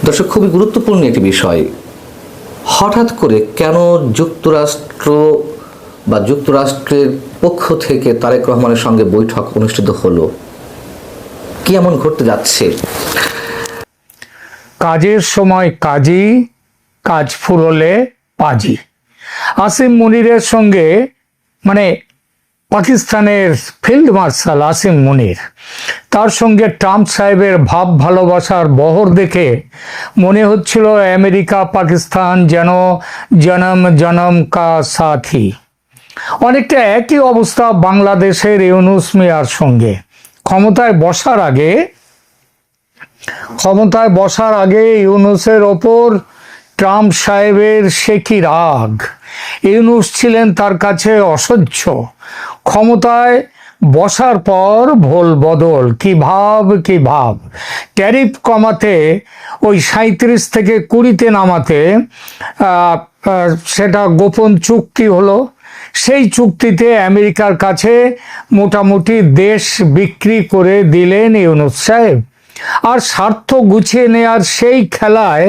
দর্শক, খুবই গুরুত্বপূর্ণ একটি বিষয়। হঠাৎ করে কেন যুক্তরাষ্ট্র বা যুক্তরাষ্ট্রের পক্ষ থেকে তারেক রহমানের সঙ্গে বৈঠক অনুষ্ঠিত হলো? কি এমন ঘটতে যাচ্ছে? কাজের সময় কাজী, কাজ ফুরলে পাজি। আসিম মুনিরের সঙ্গে, মানে পাকিস্তানের ফিল্ড মার্শাল আসিম মুনির, তার সঙ্গে ট্রাম্প সাহেবের ভাব ভালোবাসার বহর দেখে মনে হচ্ছিল আমেরিকা পাকিস্তান যেন জনম জনম কা সাথী। অনেকটা একই অবস্থা বাংলাদেশের ইউনূস মিয়ার সঙ্গে। ক্ষমতায় বসার আগে ইউনূসের ওপর ট্রাম্প সাহেবের সে কি রাগ। ইউনূস ছিলেন তার কাছে অসহ্য। ক্ষমতায় বসার পর ভোল বদল, কি ভাব। ট্যারিফ কমাতে, ওই 37 থেকে 20-তে নামাতে সেটা গোপন চুক্তি হলো। সেই চুক্তিতে আমেরিকার কাছে মোটামুটি দেশ বিক্রি করে দিলেন ইউনূস সাহেব। আর স্বার্থ গুছিয়ে নেয়ার সেই খেলায়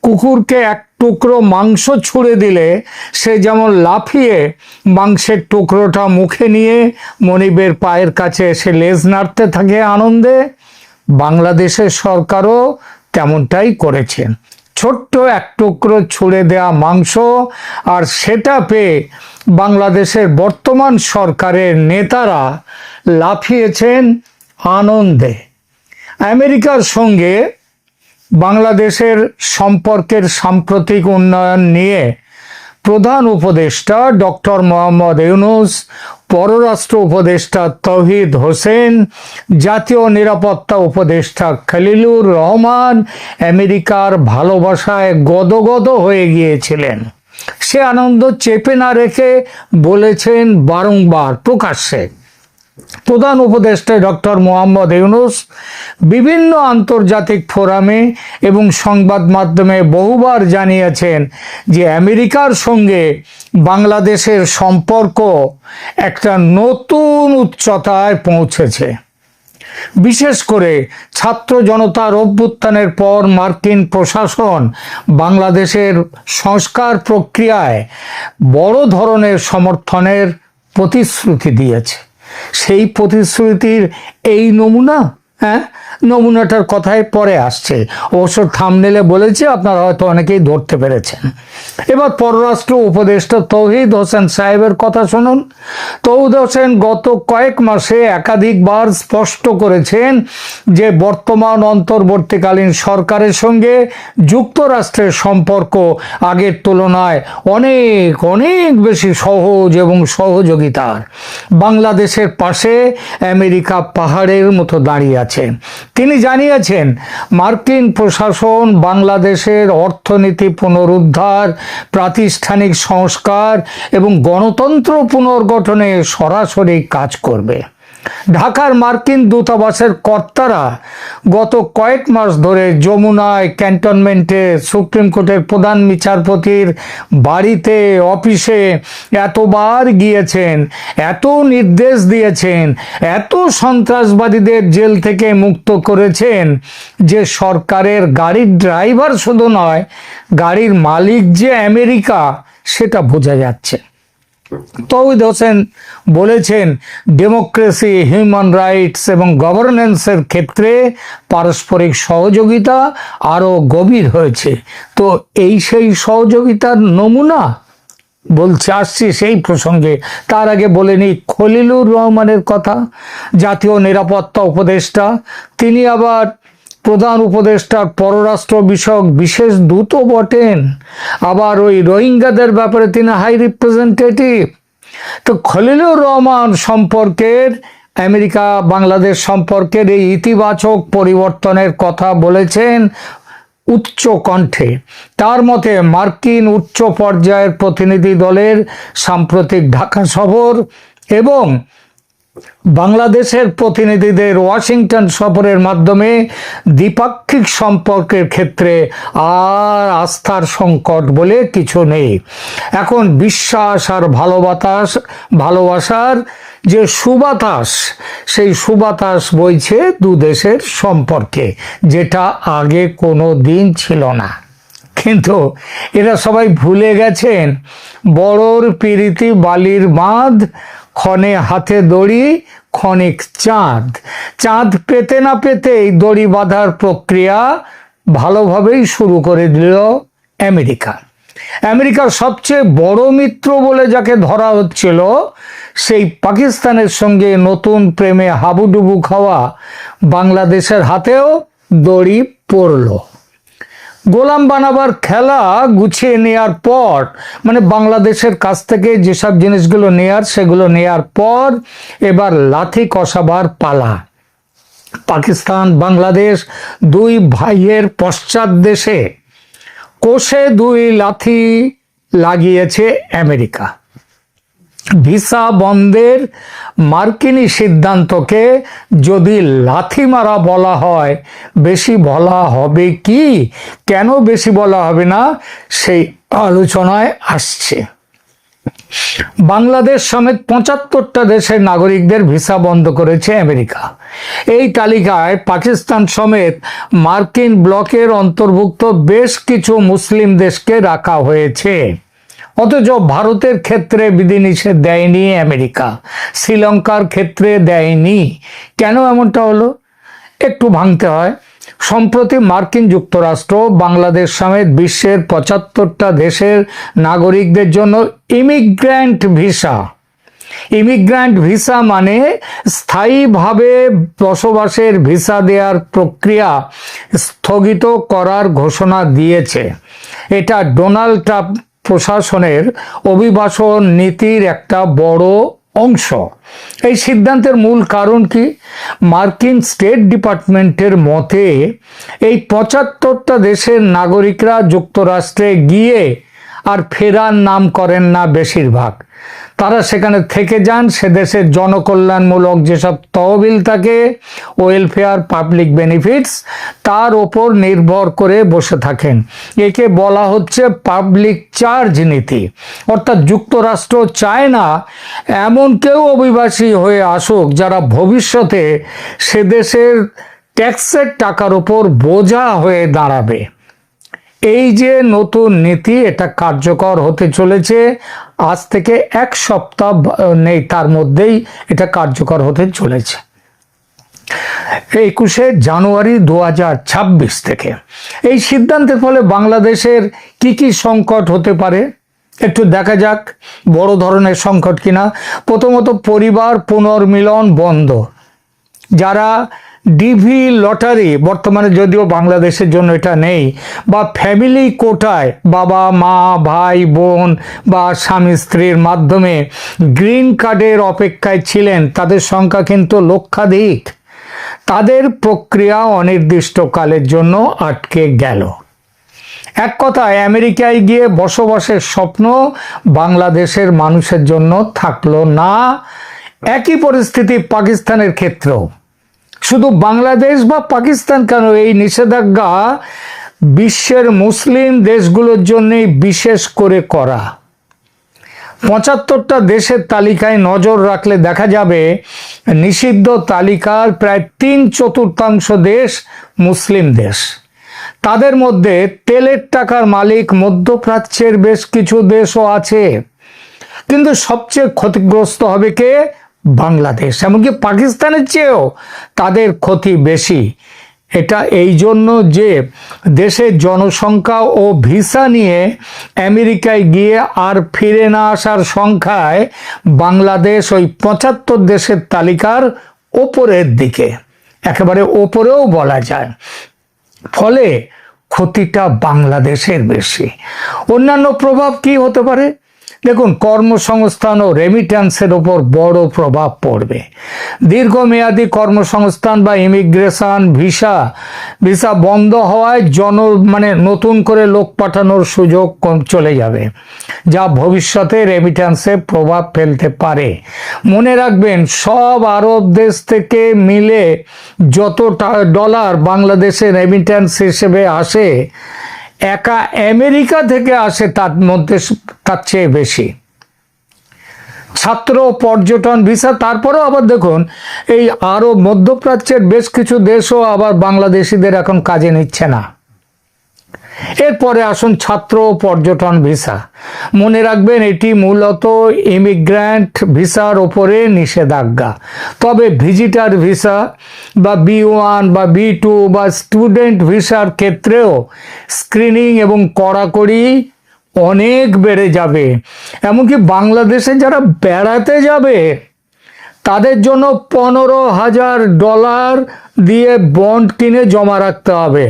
কুকুরকে এক টুকরো মাংস ছুঁড়ে দিলে সে যেমন লাফিয়ে মাংসের টুকরোটা মুখে নিয়ে মনিবের পায়ের কাছে এসে লেজ নাড়তে থাকে আনন্দে, বাংলাদেশের সরকারও তেমনটাই করেছেন। ছোট্ট এক টুকরো ছুঁড়ে দেয়া মাংস, আর সেটা পেয়ে বাংলাদেশের বর্তমান সরকারের নেতারা লাফিয়েছেন আনন্দে। আমেরিকার সঙ্গে বাংলাদেশের সম্পর্কের সাম্প্রতিক উন্নয়ন নিয়ে প্রধান উপদেষ্টা ডক্টর মোহাম্মদ ইউনূস, পররাষ্ট্র উপদেষ্টা তৌহিদ হোসেন, জাতীয় নিরাপত্তা উপদেষ্টা খলিলুর রহমান আমেরিকার ভালোবাসায় গদগদ হয়ে গিয়েছিলেন। সে আনন্দ চেপে না রেখে বলেছেন বারংবার প্রকাশ্যে। প্রধান উপদেষ্টা ডক্টর মোহাম্মদ ইউনূস বিভিন্ন আন্তর্জাতিক ফোরামে এবং সংবাদ মাধ্যমে বহুবার জানিয়েছেন যে আমেরিকার সঙ্গে বাংলাদেশের সম্পর্ক একটা নতুন উচ্চতায় পৌঁছেছে। বিশেষ করে ছাত্র জনতার অভ্যুত্থানের পর মার্কিন প্রশাসন বাংলাদেশের সংস্কার প্রক্রিয়ায় বড় ধরনের সমর্থনের প্রতিশ্রুতি দিয়েছে। সেই প্রতিশ্রুতির এই নমুনাটার কথায় পরে আসছে। অবশ্য থাম্বনেলে বলেছে, আপনারা হয়তো অনেকেই ধরতে পেরেছেন। এবার পররাষ্ট্র উপদেষ্টা তৌহিদ হোসেন সাহেবের কথা শুনুন। তৌহিদ হোসেন গত কয়েক মাসে একাধিকবার স্পষ্ট করেছেন যে বর্তমান অন্তর্বর্তীকালীন সরকারের সঙ্গে যুক্তরাষ্ট্রের সম্পর্ক আগের তুলনায় অনেক অনেক বেশি সহজ এবং সহযোগিতার। বাংলাদেশের পাশে আমেরিকা পাহাড়ের মতো দাঁড়িয়ে আছে। তিনি জানিয়েছেন মার্কিন প্রশাসন বাংলাদেশের অর্থনীতি পুনরুদ্ধার, প্রাতিষ্ঠানিক সংস্কার এবং গণতন্ত্র পুনর্গঠনে সরাসরি কাজ করবে। ঢাকার মার্কিন দূতাবাসের কর্তারা গত কয়েক মাস ধরে যমুনায় ক্যান্টনমেন্টে সুপ্রিম কোর্টের প্রধান বিচারপতির বাড়িতে, অফিসে এতবার গিয়েছেন, এত নির্দেশ দিয়েছেন, এত সন্ত্রাসবাদীদের জেল থেকে মুক্ত করেছেন যে সরকারের গাড়ির ড্রাইভার শুধু নয়, গাড়ির মালিক যে আমেরিকা সেটা বোঝা যাচ্ছে। তৌহিদ হোসেন বলেছেন ডেমোক্রেসি, হিউম্যান রাইটস এবং গভর্নেন্সের ক্ষেত্রে পারস্পরিক সহযোগিতা আরও গভীর হয়েছে। তো এই সেই সহযোগিতার নমুনা আসছি সেই প্রসঙ্গে। তার আগে বলে নিই খলিলুর রহমানের কথা, জাতীয় নিরাপত্তা উপদেষ্টা। তিনি আবার প্রধান উপদেষ্টার পররাষ্ট্র বিষয়ক বিশেষ দূতও বটেন, আবার ওই রোহিঙ্গাদের ব্যাপারে তিনি হাই রিপ্রেজেন্টেটিভ। তো খলিলুর রহমান সম্পর্কের, আমেরিকা বাংলাদেশ সম্পর্কের এই ইতিবাচক পরিবর্তনের কথা বলেছেন উচ্চ কণ্ঠে। তার মতে মার্কিন উচ্চ পর্যায়ের প্রতিনিধি দলের সাম্প্রতিক ঢাকা সফর এবং বাংলাদেশের প্রতিনিধিদের ওয়াশিংটন সফরের মাধ্যমে দ্বিপাক্ষিক সম্পর্কের ক্ষেত্রে আর আস্থার সংকট বলে কিছু নেই। এখন বিশ্বাস আর ভালোবাসার যে সুবাতাস, সেই সুবাতাস বইছে দু দেশের সম্পর্কে, যেটা আগে কোনো দিন ছিল না। কিন্তু এরা সবাই ভুলে গেছেন, বড়র পিরিতি বালির বাঁধ, ক্ষণে হাতে দড়ি ক্ষণিক চাঁদ। চাঁদ পেতে না পেতেই দড়ি বাঁধার প্রক্রিয়া ভালোভাবেই শুরু করে দিল আমেরিকা। আমেরিকার সবচেয়ে বড় মিত্র বলে যাকে ধরা হচ্ছিল, সেই পাকিস্তানের সঙ্গে নতুন প্রেমে হাবুডুবু খাওয়া বাংলাদেশের হাতেও দড়ি পড়ল। গোলাম বানাবার খেলা গুছিয়ে নেওয়ার পর, মানে বাংলাদেশের কাছ থেকে যেসব জিনিসগুলো নেয়ার সেগুলো নেয়ার পর এবার লাথি কষাবার পালা। পাকিস্তান বাংলাদেশ দুই ভাইয়ের পশ্চাৎ দেশে কোষে দুই লাথি লাগিয়েছে আমেরিকা। ভিসা বন্ধের মার্কিনী সিদ্ধান্তকে যদি লাথি মারা বলা হয়, বেশি বলা হবে কি? কেন বেশি বলা হবে না, সেই আলোচনায় আসছে। বাংলাদেশ সমেত ৭৫টা দেশের নাগরিকদের ভিসা বন্ধ করেছে আমেরিকা। এই তালিকায় পাকিস্তান সমেত মার্কিন ব্লকের অন্তর্ভুক্ত বেশ কিছু মুসলিম দেশকে রাখা হয়েছে। অথচ ভারতের ক্ষেত্রে বিধিনিষেধ দেয়নি আমেরিকা, শ্রীলঙ্কার ক্ষেত্রে দেয়নি। কেন এমনটা হলো? একটু ভাঙতে হয়। সম্প্রতি মার্কিন যুক্তরাষ্ট্র বাংলাদেশ সমেত বিশ্বের ৭৫টা দেশের নাগরিকদের জন্য ইমিগ্র্যান্ট ভিসা মানে স্থায়ীভাবে বসবাসের ভিসা দেওয়ার প্রক্রিয়া স্থগিত করার ঘোষণা দিয়েছে। এটা ডোনাল্ড ট্রাম্প প্রশাসনের অভিবাসন নীতির একটা বড় অংশ। এই সিদ্ধান্তের মূল কারণ কি? মার্কিন স্টেট ডিপার্টমেন্টের মতে এই ৭৫টা দেশের নাগরিকরা যুক্তরাষ্ট্রে গিয়ে আর ফেরার নাম করেন না বেশিরভাগ। তারা সেখানে থেকে যান, সে দেশের জনকল্যাণমূলক যেসব তহবিল থাকে, ওয়েলফেয়ার, পাবলিক বেনিফিটস, তার ওপর নির্ভর করে বসে থাকেন। একে বলা হচ্ছে পাবলিক চার্জ নীতি। অর্থাৎ যুক্তরাষ্ট্র চায় না এমন কেউ অভিবাসী হয়ে আসুক যারা ভবিষ্যতে সে দেশের ট্যাক্সের টাকার ওপর বোঝা হয়ে দাঁড়াবে। এই যে নতুন নীতি, এটা কার্যকর হতে চলেছে আজ থেকে ১ সপ্তাহ নেই, তার মধ্যেই এটা কার্যকর হতে চলেছে ২১শে জানুয়ারি ২০২৬ থেকে। এই সিদ্ধান্তের ফলে বাংলাদেশের কি কি সংকট হতে পারে একটু দেখা যাক। বড় ধরনের সংকট কিনা। প্রথমত, পরিবার পুনর্মিলন বন্ধ। যারা ডিভি লটারি, বর্তমানে যদিও বাংলাদেশের জন্য এটা নেই, বা ফ্যামিলি কোটায় বাবা মা ভাই বোন বা স্বামী স্ত্রীর মাধ্যমে গ্রিন কার্ডের অপেক্ষায় ছিলেন, তাদের সংখ্যা কিন্তু লক্ষাধিক। তাদের প্রক্রিয়া অনির্দিষ্টকালের জন্য আটকে গেল। এক কথায় আমেরিকায় গিয়ে বসবাসের স্বপ্ন বাংলাদেশের মানুষের জন্য থাকলো না। একই পরিস্থিতি পাকিস্তানের ক্ষেত্রেও। শুধু বাংলাদেশ বা পাকিস্তান কেন, এই নিষেধাজ্ঞা বিশ্বের মুসলিম দেশগুলোর জন্যই বিশেষ করে করা। ৭৫টা দেশের তালিকায় নজর রাখলে দেখা যাবে নিষিদ্ধ তালিকার প্রায় ৩/৪ দেশ মুসলিম দেশ। তাদের মধ্যে তেলের টাকার মালিক মধ্যপ্রাচ্যের বেশ কিছু দেশও আছে। কিন্তু সবচেয়ে ক্ষতিগ্রস্ত হবে কে? বাংলাদেশ। এমনকি পাকিস্তানের চেয়েও তাদের ক্ষতি বেশি। এটা এই জন্য যে দেশের জনসংখ্যা ও ভিসা নিয়ে আমেরিকায় গিয়ে আর ফিরে না আসার সংখ্যায় বাংলাদেশ ওই ৭৫ দেশের তালিকার ওপরের দিকে, একেবারে ওপরেও বলা যায়। ফলে ক্ষতিটা বাংলাদেশের বেশি। অন্যান্য প্রভাব কি হতে পারে? দেখুন, কর্মসংস্থান ও রেমিট্যান্সের ওপর বড় প্রভাব পড়বে। দীর্ঘমেয়াদী কর্মসংস্থান বা ইমিগ্রেশন ভিসা বন্ধ হওয়ায় নতুন করে লোক পাঠানোর সুযোগ চলে যাবে, যা ভবিষ্যতে রেমিট্যান্সে প্রভাব ফেলতে পারে। মনে রাখবেন, সব আরব দেশ থেকে মিলে যত ডলার বাংলাদেশে রেমিট্যান্স হিসেবে আসে, একা আমেরিকা থেকে আসে তার চেয়ে বেশি। ছাত্র পর্যটন ভিসা। তারপরেও আবার দেখুন এই আরব মধ্যপ্রাচ্যের বেশ কিছু দেশও আবার বাংলাদেশিদের এখন কাজে নিচ্ছে না। এরপরে আসুন ছাত্র পর্যটন ভিসা। মনে রাখবেন এটি মূলত ইমিগ্র্যান্ট ভিসার ওপরে নিষেধাজ্ঞা। তবে ভিজিটার ভিসা বা B1 বা B2 বা স্টুডেন্ট ভিসার ক্ষেত্রেও স্ক্রিনিং এবং কড়াকড়ি অনেক বেড়ে যাবে। এমনকি বাংলাদেশে যারা বেড়াতে যাবে তাদের জন্য $15,000 দিয়ে বন্ড কিনে জমা রাখতে হবে।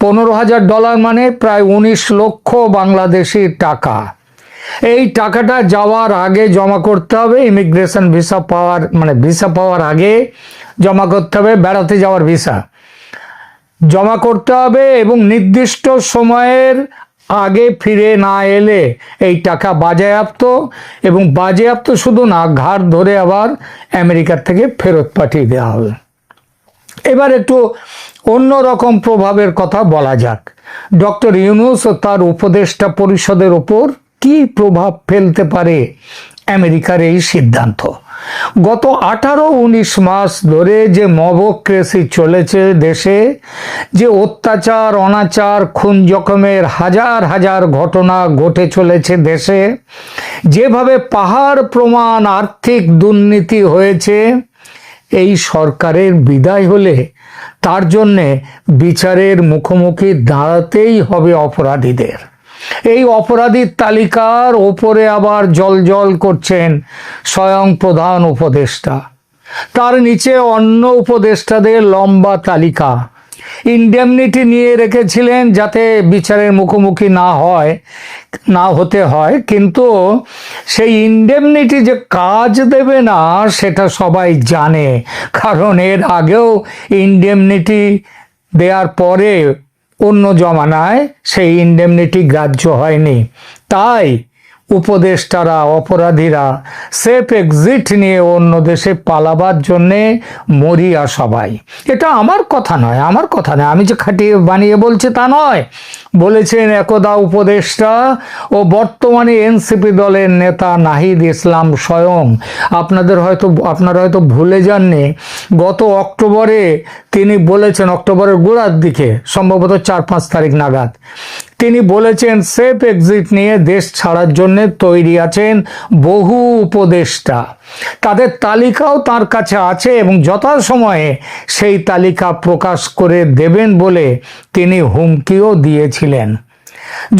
$15,000 মানে প্রায় 19 লক্ষ বাংলাদেশি টাকা। এই টাকাটা যাওয়ার আগে জমা করতে হবে। ইমিগ্রেশন ভিসা পাওয়ার ভিসা পাওয়ার আগে জমা করতে হবে। বেড়াতে যাওয়ার ভিসা জমা করতে হবে এবং নির্দিষ্ট সময়ের আগে ফিরে না এলে এই টাকা বাজেয়াপ্ত, এবং বাজেয়াপ্ত শুধু না, ঘাড় ধরে আবার আমেরিকার থেকে ফেরত পাঠিয়ে দেওয়া হবে। এবার একটু অন্যরকম প্রভাবের কথা বলা যাক। ডক্টর ইউনূস ও তার উপদেষ্টা পরিষদের ওপর কি প্রভাব ফেলতে পারে আমেরিকার এই সিদ্ধান্ত? গত 18-19 মাস ধরে যে মবক্রেসি চলেছে দেশে, যে অত্যাচার অনাচার খুন জখমের হাজার হাজার ঘটনা ঘটে চলেছে দেশে, যেভাবে পাহাড় প্রমাণ আর্থিক দুর্নীতি হয়েছে, এই সরকারের বিদায় হলে তার জন্যে বিচারের মুখোমুখি দাঁড়াতেই হবে অপরাধীদের। এই অপরাধীর তালিকার ওপরে আবার জল করছেন স্বয়ং প্রধান উপদেষ্টা, তার নিচে অন্য উপদেষ্টাদের লম্বা তালিকা। ইনডেমনিটি নিয়ে রেখেছিলেন যাতে বিচারের মুখোমুখি না হতে হয়, কিন্তু সেই ইনডেমনিটি যে কাজ দেবে না সেটা সবাই জানে, কারণ এর আগেও ইনডেমনিটি দেওয়ার পরে অন্য জমানায় সেই ইনডেমনিটি গ্রাহ্য হয়নি। তাই উপদেষ্টারা, অপরাধীরা সেফ এক্সিট নিয়ে অন্য দেশে পালাবার জন্যে মরিয়া সবাই। এটা আমার কথা নয়, আমি যে খাটিয়ে বানিয়ে বলছি তা নয়। বলেছেন একদা উপদেষ্টা ও বর্তমানে এনসিপি দলের নেতা নাহিদ ইসলাম স্বয়ং। আপনারা হয়তো ভুলে যাননি, গত অক্টোবরে তিনি বলেছেন, অক্টোবরের গোড়ার দিকে সম্ভবত 4-5 তারিখ নাগাদ, তিনি বলেছেন সেফ এক্সিট নিয়ে দেশ ছাড়ার জন্য তৈরি আছেন বহু উপদেষ্টা। তাদের তালিকাও তার কাছে আছে এবং যথাসময়ে সেই তালিকা প্রকাশ করে দেবেন বলে তিনি হুমকিও দিয়েছিলেন।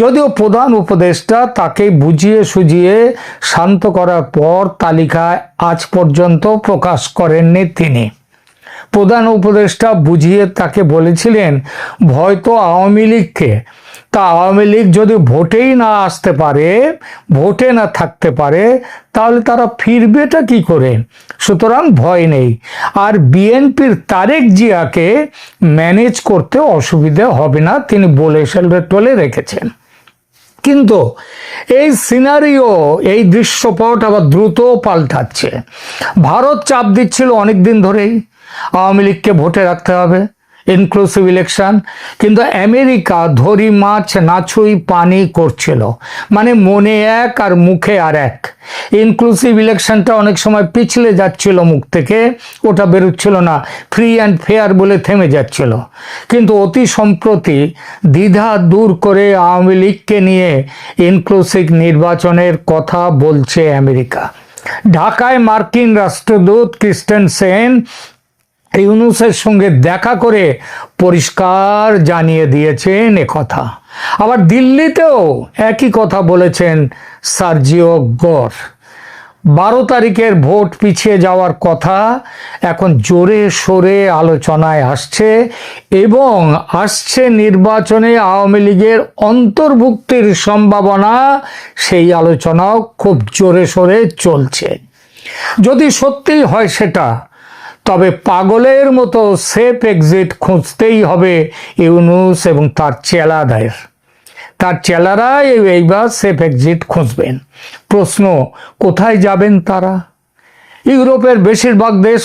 যদিও প্রধান উপদেষ্টা তাকে বুঝিয়ে সুঝিয়ে শান্ত করার পর তালিকা আজ পর্যন্ত প্রকাশ করেননি তিনি। প্রধান উপদেষ্টা বুঝিয়ে তাকে বলেছিলেন ভয় তো আওয়ামী লীগকে, তা আওয়ামী লীগ যদি ভোটেই না আসতে পারে, ভোটে না থাকতে পারে, তাহলে তারা ফিরবেটা কি করে? সুতরাং ভয় নেই। আর বিএনপির তারেক জিয়াকে ম্যানেজ করতে অসুবিধা হবে না, তিনি বলে রেখেছেন। কিন্তু এই সিনারিও, এই দৃশ্যপট আবার দ্রুত পাল্টাচ্ছে। ভারত চাপ দিচ্ছিল অনেক দিন ধরেই আওয়ামী লীগকে ভোটে রাখতে হবে, ইনক্লুসিভ ইলেকশন, কিন্তু আমেরিকা ধরি মাছ না ছুঁই পানি করছিল, মানে মনে এক আর মুখে আর এক। ইনক্লুসিভ ইলেকশনটা অনেক সময় পিছলে যাচ্ছিল মুখ থেকে, ওটা বেরোচ্ছিল না, ফ্রি অ্যান্ড ফেয়ার বলে থেমে যাচ্ছিল। কিন্তু অতি সম্প্রতি দ্বিধা দূর করে আওয়ামী লীগকে নিয়ে ইনক্লুসিভ নির্বাচনের কথা বলছে আমেরিকা। ঢাকায় মার্কিন রাষ্ট্রদূত ক্রিস্টেন সেন ইউনূসের সঙ্গে দেখা করে পরিষ্কার জানিয়ে দিয়েছেন একথা। আবার দিল্লিতেও একই কথা বলেছেন সার্জিও গোর। 12 তারিখের ভোট পিছিয়ে যাওয়ার কথা এখন জোরে সোরে আলোচনায় আসছে, এবং আসছে নির্বাচনে আওয়ামী লীগের অন্তর্ভুক্তির সম্ভাবনা, সেই আলোচনাও খুব জোরে সোরে চলছে। যদি সত্যিই হয় সেটা, তবে পাগলের মতো সেফ এক্সিট খুঁজতেই হবে ইউনূস এবং তার চেলারা এইবার সেফ এক্সিট খুঁজবেন। প্রশ্ন, কোথায় যাবেন তারা? ইউরোপের বেশিরভাগ দেশ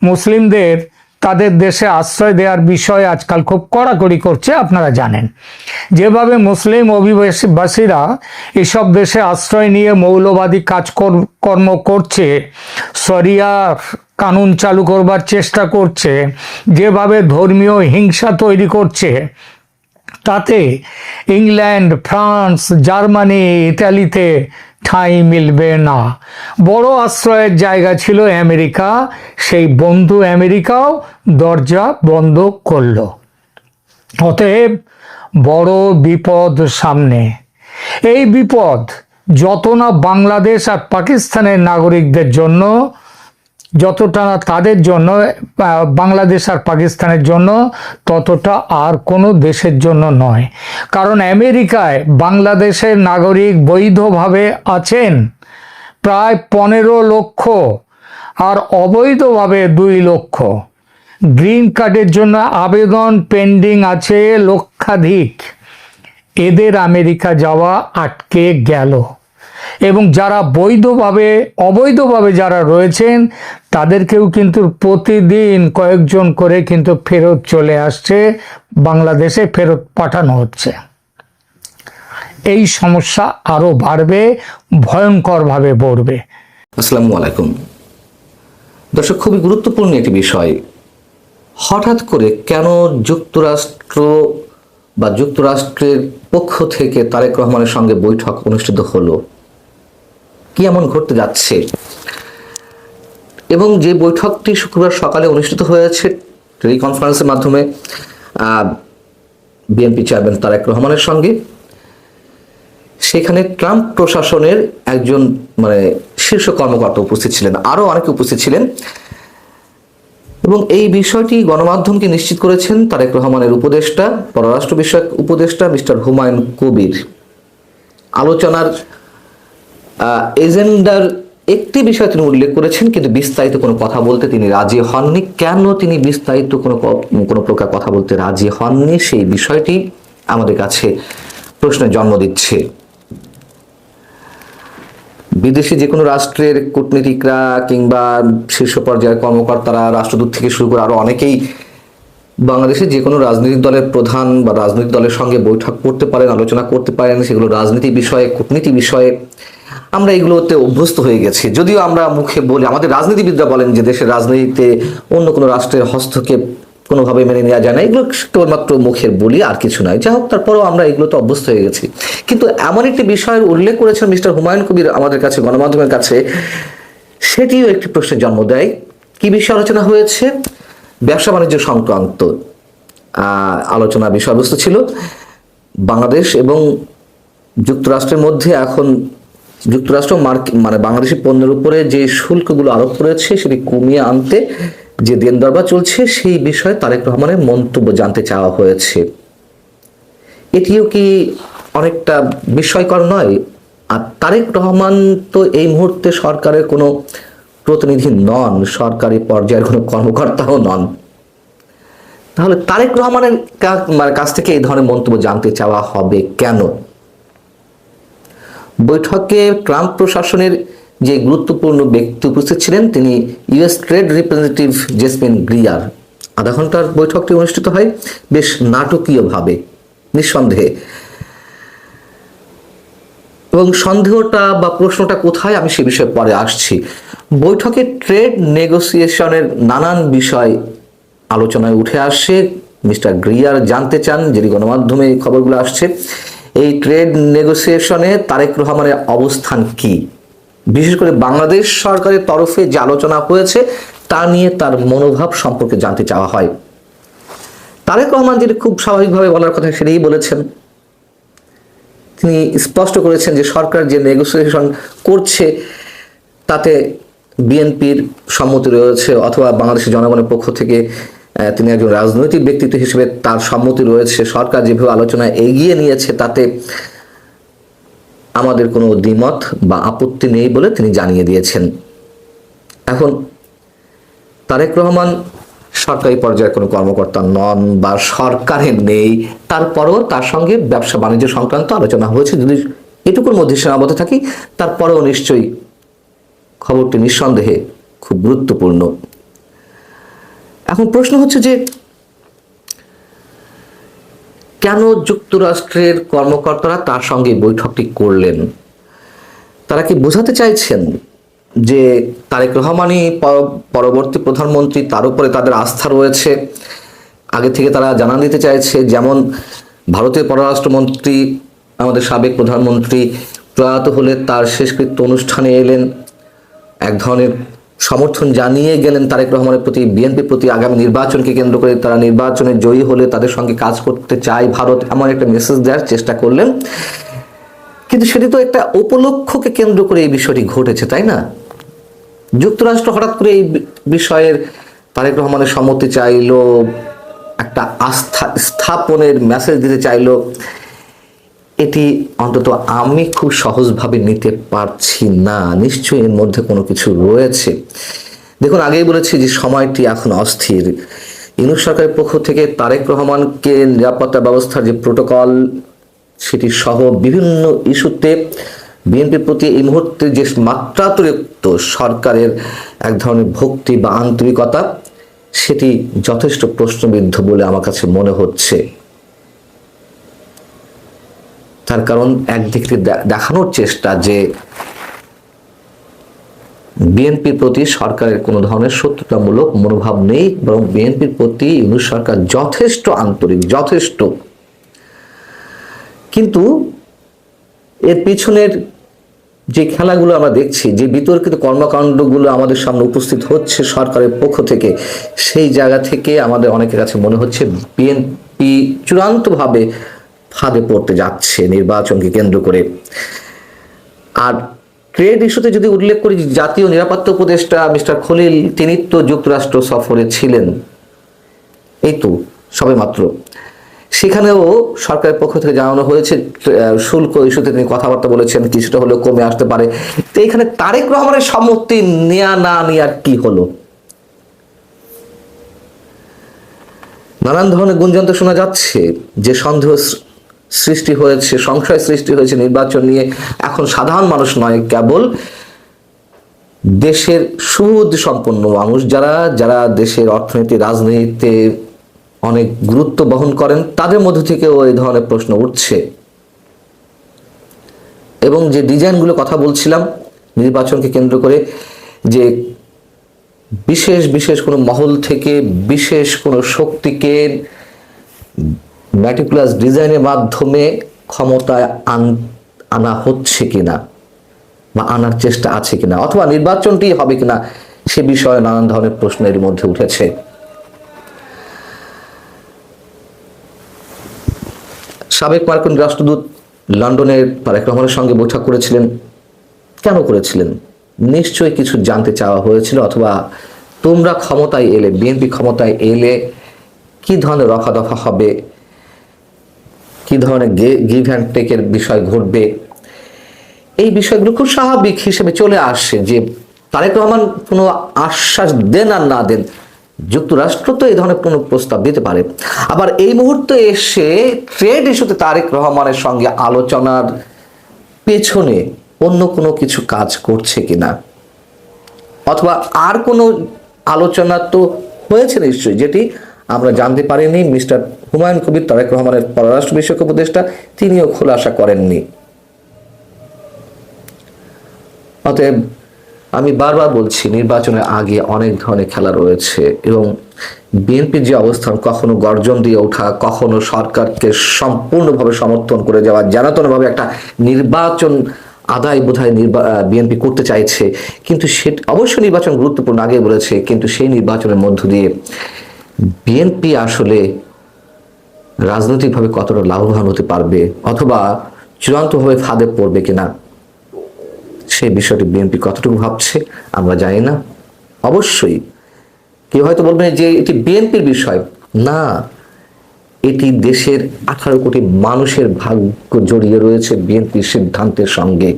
মুসলিমদের তাদের দেশে আশ্রয় দেওয়ার বিষয়ে আজকাল খুব কড়াকড়ি করছে, আপনারা জানেন। যেভাবে মুসলিম অভিবাসীরা এসব দেশে আশ্রয় নিয়ে মৌলবাদী কাজকর্ম করছে, শরিয়া কানুন চালু করবার চেষ্টা করছে, যেভাবে ধর্মীয় হিংসা তৈরি করছে, তাতে ইংল্যান্ড, ফ্রান্স, জার্মানি, ইতালিতে ঠাঁই মিলবে না। বড় আশ্রয়ের জায়গা ছিল আমেরিকা, সেই বন্ধু আমেরিকাও দরজা বন্ধ করল। অতএব বড় বিপদ সামনে। এই বিপদ যত না বাংলাদেশ আর পাকিস্তানের নাগরিকদের জন্য, যতটা না তাদের জন্য, বাংলাদেশ আর পাকিস্তানের জন্য, ততটা আর কোনো দেশের জন্য নয়। কারণ আমেরিকায় বাংলাদেশের নাগরিক বৈধভাবে আছেন প্রায় 15 লক্ষ, আর অবৈধভাবে 2 লক্ষ। গ্রিন কার্ডের জন্য আবেদন পেন্ডিং আছে লক্ষাধিক। এদের আমেরিকা যাওয়া আটকে গেল, এবং যারা অবৈধভাবে যারা রয়েছেন তাদেরকেও কিন্তু প্রতিদিন কয়েকজন করে কিন্তু ফেরত চলে আসছে, বাংলাদেশে ফেরত পাঠানো হচ্ছে। এই সমস্যা আরো বাড়বে, ভয়ঙ্করভাবে বাড়বে। আসসালামু আলাইকুম দর্শক, খুবই গুরুত্বপূর্ণ একটি বিষয়। হঠাৎ করে কেন যুক্তরাষ্ট্র বা যুক্তরাষ্ট্রের পক্ষ থেকে তারেক রহমানের সঙ্গে বৈঠক অনুষ্ঠিত হলো, কি এমন ঘটতে যাচ্ছে? এবং যে বৈঠকটি শুক্রবার সকালে অনুষ্ঠিত হয়েছে টেলিকনফারেন্সের মাধ্যমে বিএনপি চেয়ারম্যান তারেক রহমানের সঙ্গে, সেখানে ট্রাম্প প্রশাসনের একজন শীর্ষ কর্মকর্তা উপস্থিত ছিলেন, আরো অনেকে উপস্থিত ছিলেন। এবং এই বিষয়টি গণমাধ্যমকে নিশ্চিত করেছেন তারেক রহমানের উপদেষ্টা, পররাষ্ট্র বিষয়ক উপদেষ্টা মিস্টার হুমায়ুন কবির। আলোচনার এজেন্ডার একটি বিষয় তিনি উল্লেখ করেছেন, কিন্তু বিস্তারিত কোনো কথা বলতে তিনি রাজি হননি। কেন তিনি বিস্তারিত কোনো প্রকার কথা বলতে রাজি হননি, সেই বিষয়টি আমাদের কাছে প্রশ্নের জন্ম দিচ্ছে। বিদেশি যে কোনো রাষ্ট্রের কূটনীতিকরা কিংবা শীর্ষ পর্যায়ের কর্মকর্তারা, রাষ্ট্রদূত থেকে শুরু করে আরো অনেকেই বাংলাদেশের যে কোনো রাজনৈতিক দলের প্রধান বা রাজনৈতিক দলের সঙ্গে বৈঠক করতে পারেন, আলোচনা করতে পারেন, সেগুলো রাজনীতি বিষয়ে, কূটনীতি বিষয়ে। আমরা এগুলোতে অভ্যস্ত হয়ে গেছি। যদিও আমরা মুখে বলি, আমাদের রাজনীতিবিদরা বলেন যে দেশের রাজনীতিতে অন্য কোনো রাষ্ট্রের হস্তক্ষেপ কোনোভাবে মেনে নেওয়া যায় না, এগুলো কেবলমাত্র মুখের বলি, আর কিছু নয়। যাই হোক, তারপরেও আমরা এগুলোতে অভ্যস্ত হয়ে গেছি। কিন্তু এমন একটি বিষয়ের উল্লেখ করেছেন মিস্টার হুমায়ুন কবির আমাদের কাছে, গণমাধ্যমের কাছে, সেটিও একটি প্রশ্নের জন্ম দেয়। কি বিষয়ে আলোচনা হয়েছে? ব্যবসা বাণিজ্য সংক্রান্ত আলোচনা বিষয়বস্তু ছিল। বাংলাদেশ এবং যুক্তরাষ্ট্রের মধ্যে এখন যুক্তরাষ্ট্র বাংলাদেশি পণ্যের উপরে যে শুল্কগুলো আরোপ করেছে সেটি কমিয়ে আনতে যে দেন দরবার চলছে, সেই বিষয়ে তারেক রহমানের মন্তব্য জানতে চাওয়া হয়েছে। এটিও কি অনেকটা বিস্ময়কর নয়? আর তারেক রহমান তো এই মুহূর্তে সরকারের কোনো প্রতিনিধি নন, সরকারি পর্যায়ের কোনো কর্মকর্তাও নন। তাহলে তারেক রহমানের কাছ থেকে এই ধরনের মন্তব্য জানতে চাওয়া হবে কেন? বৈঠকে ট্রাম্প প্রশাসনের যে গুরুত্বপূর্ণ ব্যক্তি উপস্থিত ছিলেন, তিনি US trade representative jasmine Greer. আধা ঘন্টার বৈঠকটি অনুষ্ঠিত হয় বেশ নাটকীয়ভাবে, নিঃসন্দেহে। এবং সন্দেহটা বা প্রশ্নটা কোথায়, আমি সে বিষয়ে পরে আসছি। বৈঠকে ট্রেড নেগোসিয়েশনের নানান বিষয় আলোচনায় উঠে আসে। মিস্টার গ্রিয়ার জানতে চান, যেটি গণমাধ্যমে এই খবরগুলো আসছে, এই ট্রেড নেগোসিয়েশনে তারেক রহমানের অবস্থান কি, বিশেষ করে বাংলাদেশ সরকারের তরফে যে আলোচনা হয়েছে তা নিয়ে তার মনোভাব সম্পর্কে জানতে চাওয়া হয়। তারেক রহমান যেটি খুব স্বাভাবিকভাবে বলার কথা সেটাই বলেছেন। তিনি স্পষ্ট করেছেন যে সরকার যে নেগোসিয়েশন করছে তাতে বিএনপির সম্মতি রয়েছে, অথবা বাংলাদেশের জনগণের পক্ষ থেকে তিনি একজন রাজনৈতিক ব্যক্তিত্ব হিসেবে তার সম্মতি রয়েছে। সরকার যেভাবে আলোচনা এগিয়ে নিয়েছে তাতে আমাদের কোনো দ্বিমত বা আপত্তি নেই বলে তিনি জানিয়ে দিয়েছেন। এখন তারেক রহমান সরকারি পর্যায়ের কোনো কর্মকর্তা নন বা সরকারে নেই, তারপরেও তার সঙ্গে ব্যবসা বাণিজ্য সংক্রান্ত আলোচনা হয়েছে। যদি এটুকুর মধ্যে সীমাবদ্ধ থাকি, তারপরেও নিশ্চয়ই খবরটি নিঃসন্দেহে খুব গুরুত্বপূর্ণ। এখন প্রশ্ন হচ্ছে যে কেন যুক্তরাষ্ট্রের কর্মকর্তারা তার সঙ্গে বৈঠকটি করলেন? তারা কি বোঝাতে চাইছেন যে তারেক রহমানই পরবর্তী প্রধানমন্ত্রী, তার উপরে তাদের আস্থা রয়েছে? আগে থেকে তারা জানান দিতে চাইছে, যেমন ভারতের পররাষ্ট্রমন্ত্রী আমাদের সাবেক প্রধানমন্ত্রী প্রয়াত হলে তার শেষকৃত্য অনুষ্ঠানে এলেন, এক ধরনের সমর্থন জানিয়ে গেলেন তারেক রহমানের প্রতি, বিএনপির প্রতি। আগামী নির্বাচনকে কেন্দ্র করে তারা নির্বাচনে জয়ী হলে তাদের সঙ্গে কাজ করতে চায় ভারত, এমন একটা মেসেজ দেওয়ার চেষ্টা করলেন। কিন্তু সেটি তো একটা উপলক্ষকে কেন্দ্র করে এই বিষয়টি ঘটেছে, তাই না? যুক্তরাষ্ট্র হঠাৎ করে এই বিষয়ের তারেক রহমানের সম্মতি চাইলো, একটা আস্থা স্থাপনের মেসেজ দিতে চাইলো। এটি অন্তত আমি খুব সহজভাবে নিতে পারছি না। নিশ্চয়ই এর মধ্যে কোনো কিছু রয়েছে। দেখুন, আগেই বলেছি যে সময়টি এখন অস্থির। ইউনূস সরকারের পক্ষ থেকে তারেক রহমানকে নিরাপত্তা ব্যবস্থার যে প্রোটোকল, সেটি সহ বিভিন্ন ইস্যুতে বিএনপির প্রতি এই মুহূর্তে যে মাত্রাতিরিক্ত সরকারের এক ধরনের ভক্তি বা আন্তরিকতা, সেটি যথেষ্ট প্রশ্নবিদ্ধ বলে আমার কাছে মনে হচ্ছে। তার কারণ একদিক থেকে দেখানোর চেষ্টা যে বিএনপির প্রতি সরকারের কোনো ধরনের শত্রুতামূলক মনোভাব নেই, বরং বিএনপির প্রতি ইউনূস সরকার যথেষ্ট আন্তরিক, যথেষ্ট। কিন্তু এর পিছনের যে খেলাগুলো আমরা দেখছি, যে বিতর্কিত কর্মকাণ্ডগুলো আমাদের সামনে উপস্থিত হচ্ছে সরকারের পক্ষ থেকে, সেই জায়গা থেকে আমাদের অনেকের কাছে মনে হচ্ছে বিএনপি চূড়ান্তভাবে ফাঁদে পড়তে যাচ্ছে নির্বাচনকে কেন্দ্র করে। আর ট্রেড ইস্যুতে যদি উল্লেখ করি, জাতীয় নিরাপত্তা উপদেষ্টা মিস্টার খলিল, তিনি তো যুক্তরাষ্ট্র সফরে ছিলেন এই তো সবে মাত্র। সেখানেও সরকারের পক্ষ থেকে জানানো হয়েছে শুল্ক ইস্যুতে তিনি কথাবার্তা বলেছেন, কিছুটা হলেও কমে আসতে পারে। তো এখানে তারেক রহমানের সম্মতি নেয়া না নেয়ার কি হলো? নানান ধরনের গুঞ্জন তো শোনা যাচ্ছে যে সন্দেহ সৃষ্টি হয়েছে, সংশয় সৃষ্টি হয়েছে নির্বাচন নিয়ে। এখন সাধারণ মানুষ নয়, কেবল দেশের সুবুদ্ধি সম্পন্ন মানুষ, যারা দেশের অর্থনীতি, রাজনীতিতে অনেক গুরুত্ব বহন করেন, তাদের মধ্য থেকেও এই ধরনের প্রশ্ন উঠছে। এবং যে ডিজাইনগুলো কথা বলছিলাম নির্বাচনকে কেন্দ্র করে, যে বিশেষ বিশেষ কোনো মহল থেকে বিশেষ কোনো শক্তিকে ম্যাটিকুলাস ডিজাইনের মাধ্যমে ক্ষমতায় আনা হচ্ছে কিনা, বা আনার চেষ্টা আছে কিনা, অথবা নির্বাচনটি হবে কিনা, সে বিষয়ে নানান ধরনের প্রশ্ন এর মধ্যে উঠেছে। সাবেক মার্কিন রাষ্ট্রদূত লন্ডনের তারেক রহমানের সঙ্গে বৈঠক করেছিলেন। কেন করেছিলেন? নিশ্চয়ই কিছু জানতে চাওয়া হয়েছিল, অথবা তোমরা ক্ষমতায় এলে, বিএনপি ক্ষমতায় এলে কি ধরনের রফা দফা হবে, কি ধরনের গিভ অ্যান্ড টেকের বিষয় ঘটবে, এই বিষয়গুলো খুব স্বাভাবিক হিসেবে চলে আসে। যে তারেক রহমান কোনো আশ্বাস দেন আর না দেন, যুক্তরাষ্ট্র তো এই ধরনের কোনো প্রস্তাব দিতে পারে। আবার এই মুহূর্তে এসে ট্রেড ইস্যুতে তারেক রহমানের সঙ্গে আলোচনার পেছনে অন্য কোনো কিছু কাজ করছে কিনা, অথবা আর কোনো আলোচনা তো হয়েছে নিশ্চয়ই, যেটি আমরা জানতে পারিনি। মিস্টার হুমায়ুন কবির, তারেক রহমানের পররাষ্ট্র বিষয়ক উপদেষ্টা, তিনিও খোলাসা করেননি। অতএব আমি বারবার বলছি, নির্বাচনের আগে অনেক ধরনের খেলা রয়েছে, এবং বিএনপির যে অবস্থান, কখনো গর্জন দিয়ে ওঠা, কখনো সরকারকে সম্পূর্ণভাবে সমর্থন করে যাওয়া, জানাতনভাবে একটা নির্বাচন আদায় বোধহয় বিএনপি করতে চাইছে। কিন্তু সে অবশ্যই নির্বাচন গুরুত্বপূর্ণ, আগে বলেছে, কিন্তু সেই নির্বাচনের মধ্য দিয়ে বিএনপি আসলে রাজনৈতিকভাবে কতটা লাভবান হতে পারবে, অথবা চূড়ান্তভাবে ফাঁদে পড়বে কিনা, সেই বিষয়টি বিএনপি কতটুকু ভাবছে আমরা জানি না। অবশ্যই কেউ হয়তো বলবেন যে এটি বিএনপির বিষয়। না, এটি দেশের 18 কোটি মানুষের ভাগ্য জড়িয়ে রয়েছে বিএনপির সিদ্ধান্তের সঙ্গে।